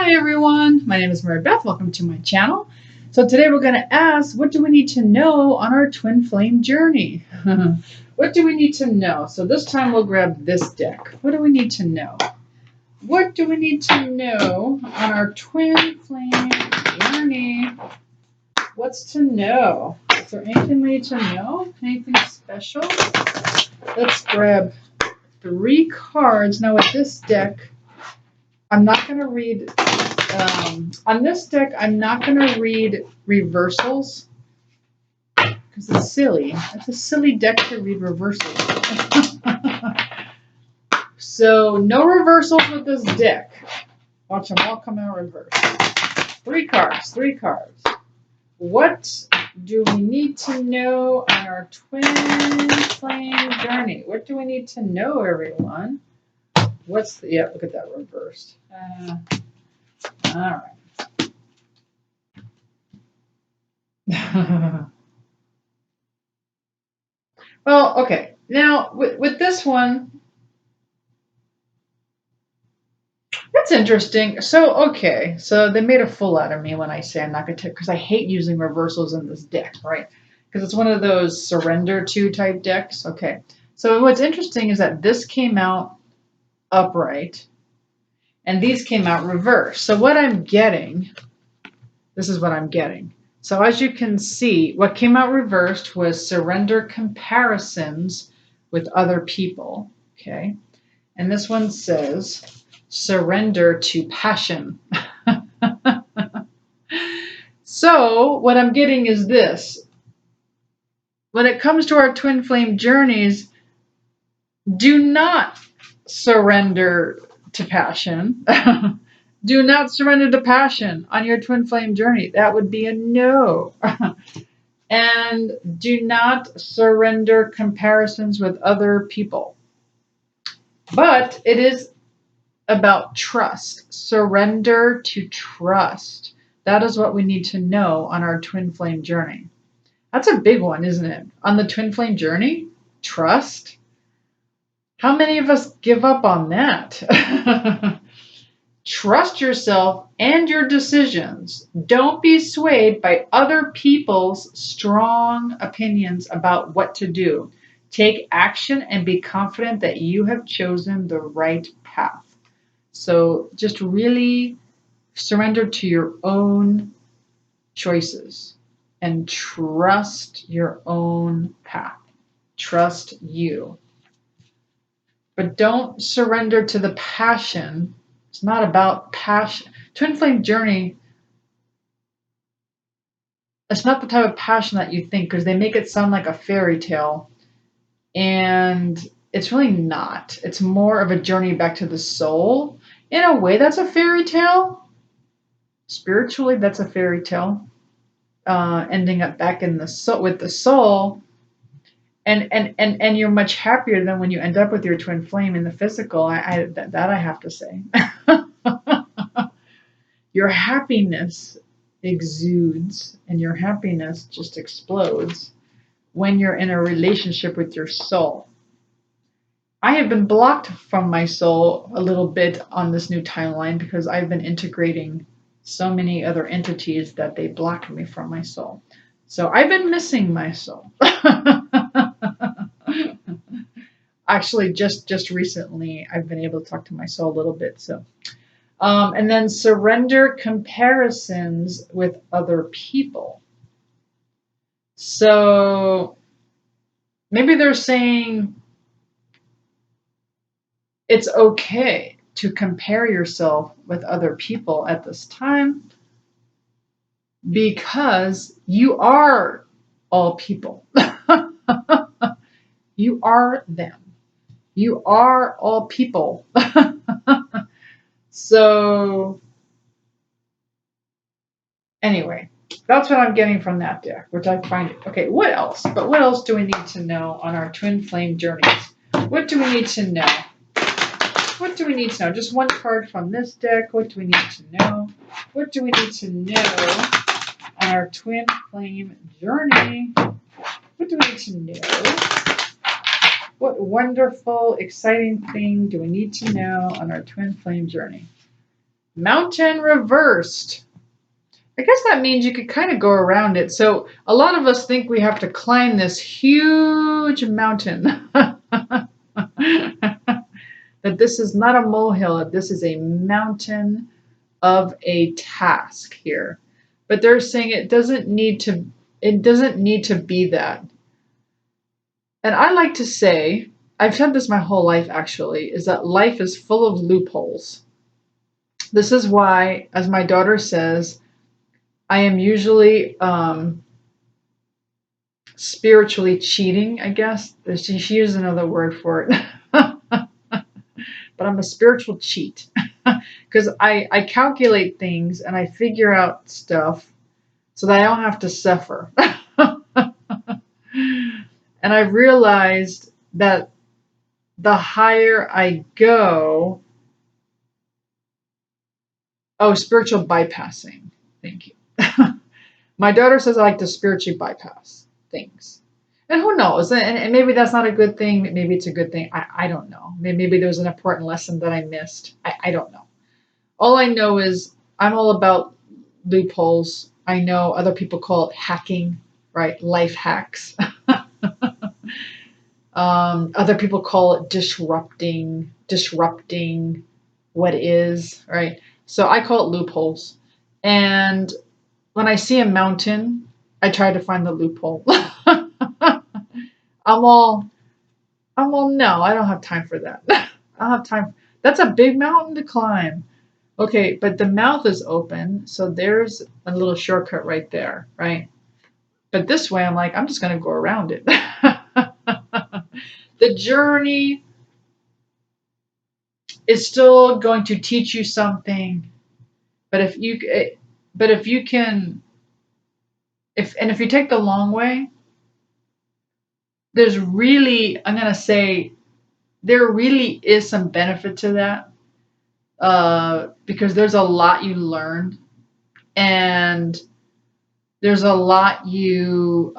Hi everyone, my name is Mary Beth. Welcome to my channel. So today we're going to ask, what do we need to know on our twin flame journey? What do we need to know? So this time we'll grab this deck. What do we need to know? What do we need to know on our twin flame journey? What's to know? Is there anything we need to know? Anything special? Let's grab 3 cards. Now with this deck, I'm not going to read, on this deck, I'm not going to read reversals because it's silly. It's a silly deck to read reversals. So no reversals with this deck. Watch them all come out reversed. 3 cards, 3 cards. What do we need to know on our twin flame journey? What do we need to know, everyone? What's the, yeah, look at that reversed. All right. Well, okay. Now, with this one, that's interesting. So, okay. So they made a fool out of me when I say I'm not going to, because I hate using reversals in this deck, right? Because it's one of those surrender to type decks. Okay. So what's interesting is that this came out upright and these came out reversed. So what I'm getting, this is what I'm getting. So as you can see, what came out reversed was surrender comparisons with other people. Okay. And this one says surrender to passion. So what I'm getting is this. When it comes to our twin flame journeys, do not surrender to passion. Do not surrender to passion on your twin flame journey. That would be a no. And do not surrender comparisons with other people. But it is about trust. Surrender to trust. That is what we need to know on our twin flame journey. That's a big one, isn't it? On the twin flame journey, trust. How many of us give up on that? Trust yourself and your decisions. Don't be swayed by other people's strong opinions about what to do. Take action and be confident that you have chosen the right path. So just really surrender to your own choices and trust your own path. Trust you. But don't surrender to the passion. It's not about passion. Twin flame journey, it's not the type of passion that you think, because they make it sound like a fairy tale. And it's really not. It's more of a journey back to the soul. In a way, that's a fairy tale. Spiritually, that's a fairy tale. Ending up back in the soul with the soul. And you're much happier than when you end up with your twin flame in the physical. That I have to say. Your happiness exudes and your happiness just explodes when you're in a relationship with your soul. I have been blocked from my soul a little bit on this new timeline because I've been integrating so many other entities that they blocked me from my soul. So I've been missing my soul. Actually, just recently, I've been able to talk to my soul a little bit. So, and then surrender comparisons with other people. So maybe they're saying it's okay to compare yourself with other people at this time because you are all people. You are them. You are all people. So anyway, that's what I'm getting from that deck, which I find, okay, what else? But what else do we need to know on our twin flame journeys? What do we need to know? What do we need to know? Just one card from this deck. What do we need to know? What do we need to know on our twin flame journey? What do we need to know? What wonderful, exciting thing do we need to know on our twin flame journey? Mountain reversed. I guess that means you could kind of go around it. So a lot of us think we have to climb this huge mountain. That this is not a molehill, this is a mountain of a task here. But they're saying it doesn't need to be that. And I like to say, I've said this my whole life actually, is that life is full of loopholes. This is why, as my daughter says, I am usually spiritually cheating, I guess. She used another word for it. But I'm a spiritual cheat because I calculate things and I figure out stuff so that I don't have to suffer. And I've realized that the higher I go, oh, spiritual bypassing. Thank you. My daughter says I like to spiritually bypass things. And who knows? And maybe that's not a good thing. Maybe it's a good thing. I don't know. Maybe there was an important lesson that I missed. I don't know. All I know is I'm all about loopholes. I know other people call it hacking, right? Life hacks. Other people call it disrupting what is, right? So I call it loopholes. And when I see a mountain, I try to find the loophole. I'm all, no, I don't have time for that. I don't have time. That's a big mountain to climb. Okay, but the mouth is open, so there's a little shortcut right there, right? But this way, I'm like, I'm just going to go around it. The journey is still going to teach you something, but if you can, if you take the long way, there's really, I'm going to say, there really is some benefit to that, because there's a lot you learn, and there's a lot you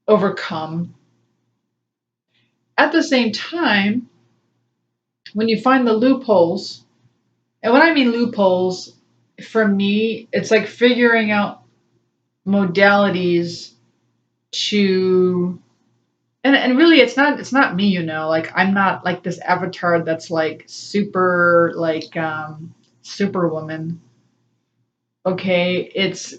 overcome. At the same time, when you find the loopholes, and when I mean loopholes, for me, it's like figuring out modalities to, and really it's not me, like I'm not like this avatar that's like super like superwoman. Okay, it's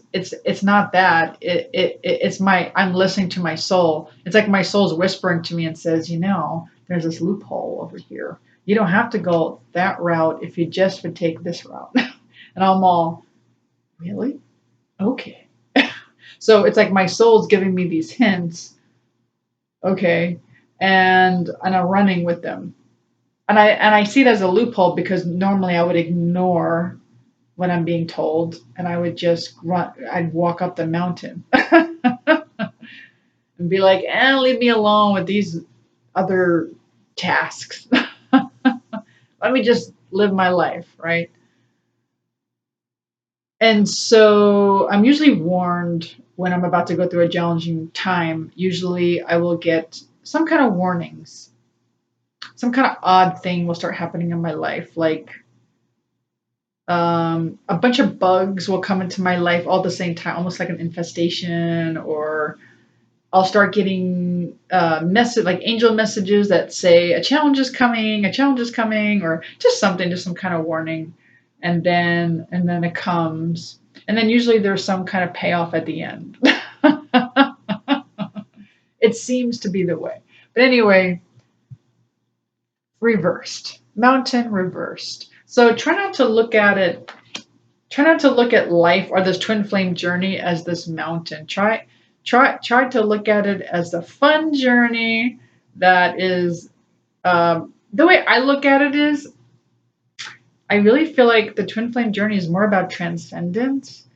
not that. It's my, I'm listening to my soul. It's like my soul's whispering to me and says, there's this loophole over here. You don't have to go that route if you just would take this route. And I'm all, really? Okay. So it's like my soul's giving me these hints, okay, and I'm running with them. And I see it as a loophole because normally I would ignore what I'm being told, and I would just run. I'd walk up the mountain and be like, leave me alone with these other tasks. Let me just live my life, right? And so I'm usually warned when I'm about to go through a challenging time. Usually I will get some kind of warnings. Some kind of odd thing will start happening in my life. Like a bunch of bugs will come into my life all at the same time, almost like an infestation, or I'll start getting like angel messages that say a challenge is coming, or just something, just some kind of warning, and then it comes, and then usually there's some kind of payoff at the end. It seems to be the way, but anyway, reversed mountain reversed. So try not to look at it. Try not to look at life or this twin flame journey as this mountain. Try to look at it as a fun journey that is, the way I look at it is, I really feel like the twin flame journey is more about transcendence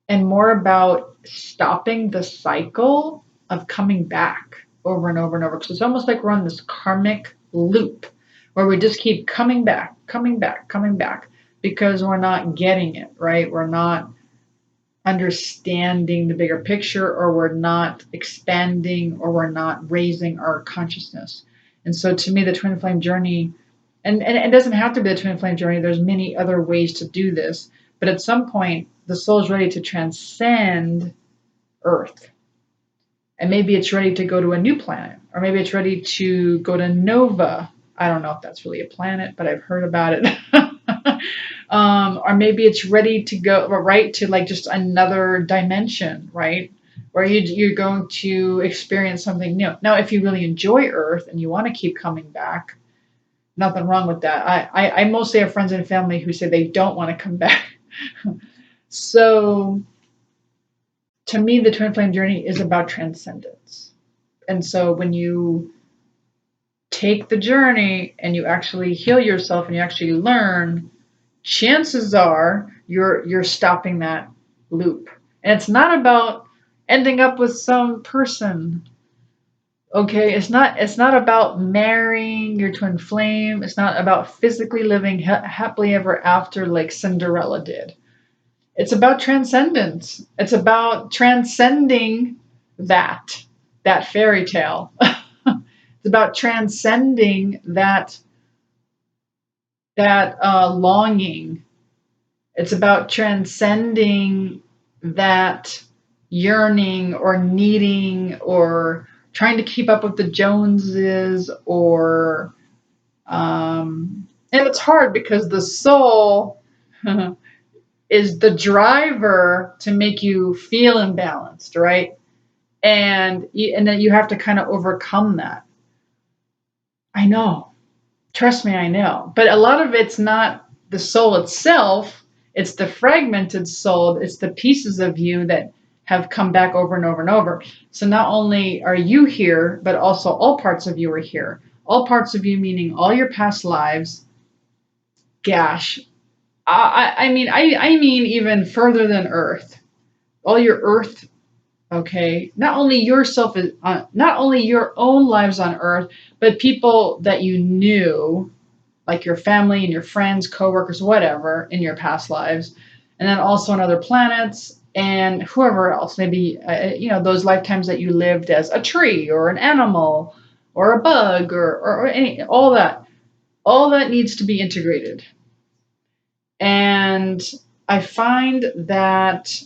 and more about stopping the cycle of coming back over and over and over. Because it's almost like we're on this karmic loop where we just keep coming back, coming back because we're not getting it, right? We're not understanding the bigger picture, or we're not expanding, or we're not raising our consciousness. And so to me, the twin flame journey And it doesn't have to be the twin flame journey. There's many other ways to do this. But at some point, the soul's ready to transcend Earth. And maybe it's ready to go to a new planet, or maybe it's ready to go to Nova. I don't know if that's really a planet, but I've heard about it. Or maybe it's ready to go right to like just another dimension, right? Where you're going to experience something new. Now, if you really enjoy Earth and you want to keep coming back, nothing wrong with that. I mostly have friends and family who say they don't want to come back. So to me, the twin flame journey is about transcendence. And so when you take the journey and you actually heal yourself and you actually learn, chances are you're stopping that loop. And it's not about ending up with some person. Okay, it's not about marrying your twin flame. It's not about physically living happily ever after like Cinderella did. It's about transcendence. It's about transcending that fairy tale. It's about transcending that longing. It's about transcending that yearning or needing or trying to keep up with the Joneses or and it's hard because the soul is the driver to make you feel imbalanced, right? And then you have to kind of overcome that. I know. Trust me, I know. But a lot of it's not the soul itself, it's the fragmented soul, it's the pieces of you that have come back over and over and over. So not only are you here, but also all parts of you are here. All parts of you meaning all your past lives. Gosh, I mean even further than Earth. All your Earth, okay. Not only yourself, not only your own lives on Earth, but people that you knew, like your family and your friends, coworkers, whatever, in your past lives, and then also on other planets and whoever else. Maybe those lifetimes that you lived as a tree or an animal or a bug or any all that needs to be integrated. And I find that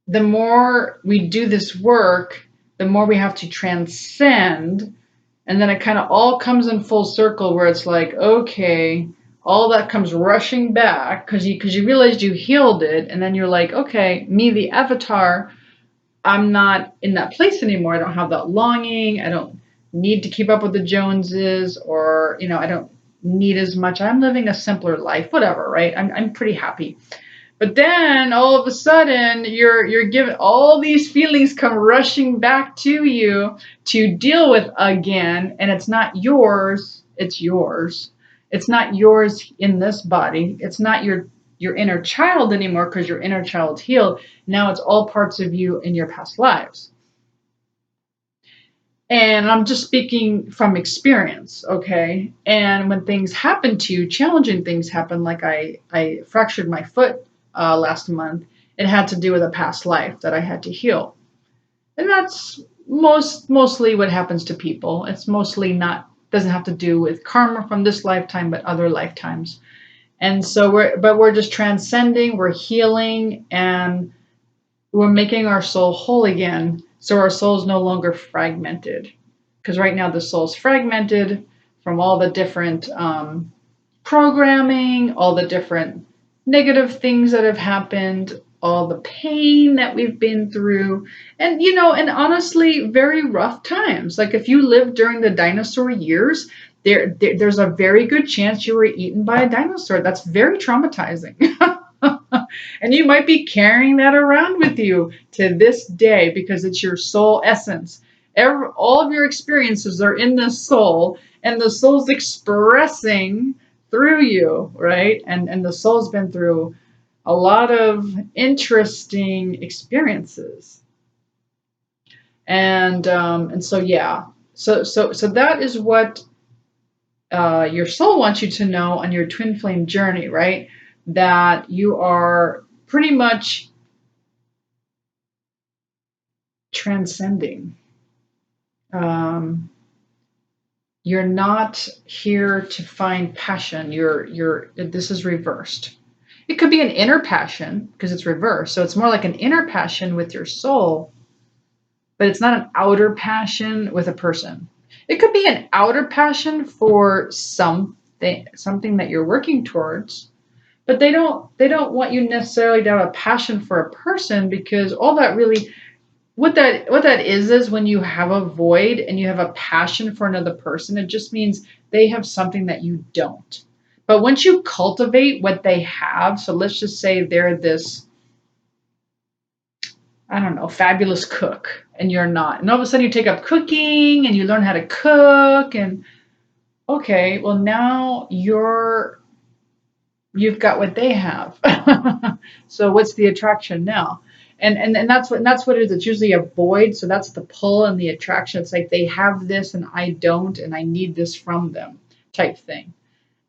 the more we do this work, the more we have to transcend. And then it kind of all comes in full circle where it's like, okay, all that comes rushing back because you realized you healed it. And then you're like, okay, me, the avatar, I'm not in that place anymore. I don't have that longing. I don't need to keep up with the Joneses or, I don't need as much. I'm living a simpler life, whatever, right? I'm pretty happy. But then all of a sudden you're given all these feelings come rushing back to you to deal with again, and it's not yours, it's yours. It's not yours in this body. It's not your inner child anymore because your inner child's healed. Now it's all parts of you in your past lives. And I'm just speaking from experience, okay? And when things happen to you, challenging things happen, like I fractured my foot last month, it had to do with a past life that I had to heal. And that's mostly what happens to people. It's mostly not, doesn't have to do with karma from this lifetime, but other lifetimes. And so we're just transcending, we're healing, and we're making our soul whole again. So our soul is no longer fragmented. Because right now the soul's fragmented from all the different programming, all the different negative things that have happened, all the pain that we've been through, and honestly, very rough times. Like if you lived during the dinosaur years, there's a very good chance you were eaten by a dinosaur. That's very traumatizing. And you might be carrying that around with you to this day because it's your soul essence. All of your experiences are in the soul, and the soul's expressing through you, right? And the soul's been through a lot of interesting experiences. And so yeah. So that is what your soul wants you to know on your twin flame journey, right? That you are pretty much transcending. Um, You're not here to find passion. This is reversed. It could be an inner passion because it's reversed. So it's more like an inner passion with your soul, but it's not an outer passion with a person. It could be an outer passion for something that you're working towards, but they don't want you necessarily to have a passion for a person, because all that really, what that is when you have a void and you have a passion for another person, it just means they have something that you don't. But once you cultivate what they have, so let's just say they're this, I don't know, fabulous cook, and you're not. And all of a sudden you take up cooking and you learn how to cook, and okay, well now you've got what they have. So what's the attraction now? And that's what it is. It's usually a void. So that's the pull and the attraction. It's like they have this and I don't, and I need this from them, type thing.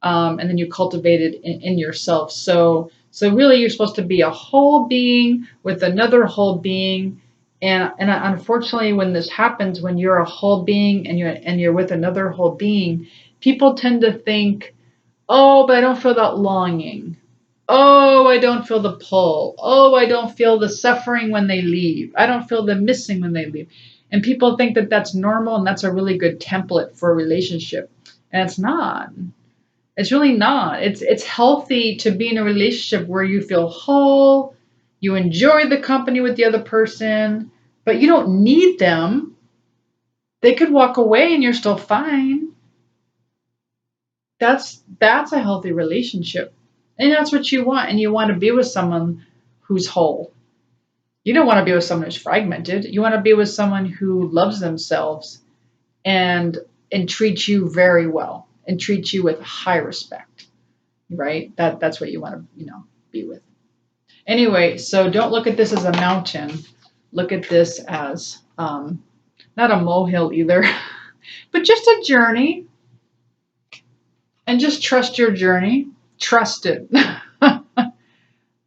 And then you cultivate it in yourself. So really, you're supposed to be a whole being with another whole being. And unfortunately, when this happens, when you're a whole being and you're with another whole being, people tend to think, oh, but I don't feel that longing. Oh, I don't feel the pull. Oh, I don't feel the suffering when they leave. I don't feel the missing when they leave. And people think that that's normal and that's a really good template for a relationship. And it's not. It's really not. It's healthy to be in a relationship where you feel whole, you enjoy the company with the other person, but you don't need them. They could walk away and you're still fine. That's a healthy relationship. And that's what you want. And you want to be with someone who's whole. You don't want to be with someone who's fragmented. You want to be with someone who loves themselves and and treats you very well and treats you with high respect. Right? That's what you want to, be with. Anyway, so don't look at this as a mountain. Look at this as not a molehill either, but just a journey. And just trust your journey. Trust it.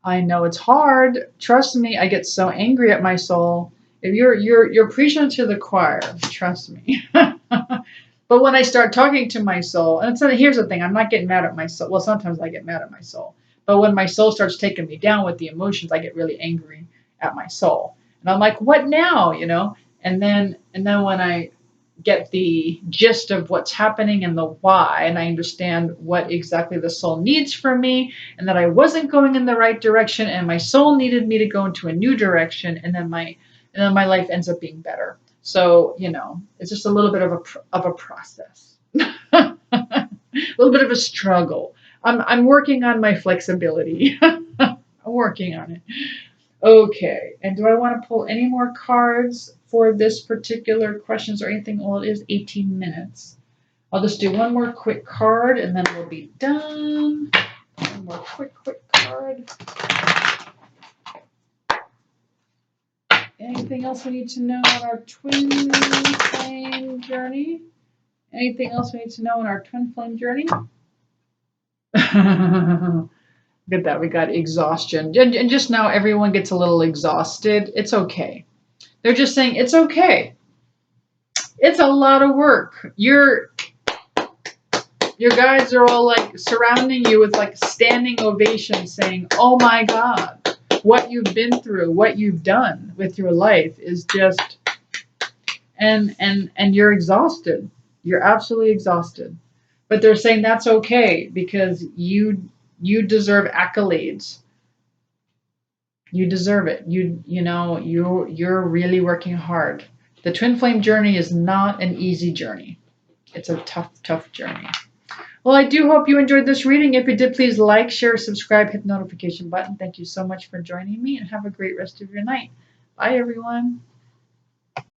I know it's hard. Trust me, I get so angry at my soul. If you're preaching to the choir, trust me. But when I start talking to my soul, and here's the thing, I'm not getting mad at my soul. Well, sometimes I get mad at my soul. But when my soul starts taking me down with the emotions, I get really angry at my soul. And I'm like, what now? And then when I get the gist of what's happening and the why, and I understand what exactly the soul needs from me, and that I wasn't going in the right direction, and my soul needed me to go into a new direction, and then my life ends up being better. So it's just a little bit of a process, a little bit of a struggle. I'm working on my flexibility. I'm working on it. Okay, and do I want to pull any more cards for this particular questions or anything? Well, it is 18 minutes. I'll just do one more quick card and then we'll be done. One more quick card. Anything else we need to know on our twin flame journey? Anything else we need to know on our twin flame journey? Look at that, we got exhaustion. And just now everyone gets a little exhausted. It's okay. They're just saying it's okay. It's a lot of work. Your guides are all like surrounding you with like standing ovations saying, oh my God, what you've been through, what you've done with your life is just, and you're exhausted. You're absolutely exhausted. But they're saying that's okay because you deserve accolades. You deserve it. You're really working hard. The twin flame journey is not an easy journey. It's a tough journey. Well, I do hope you enjoyed this reading. If you did, please like, share, subscribe, hit the notification button. Thank you so much for joining me, and have a great rest of your night. Bye, everyone.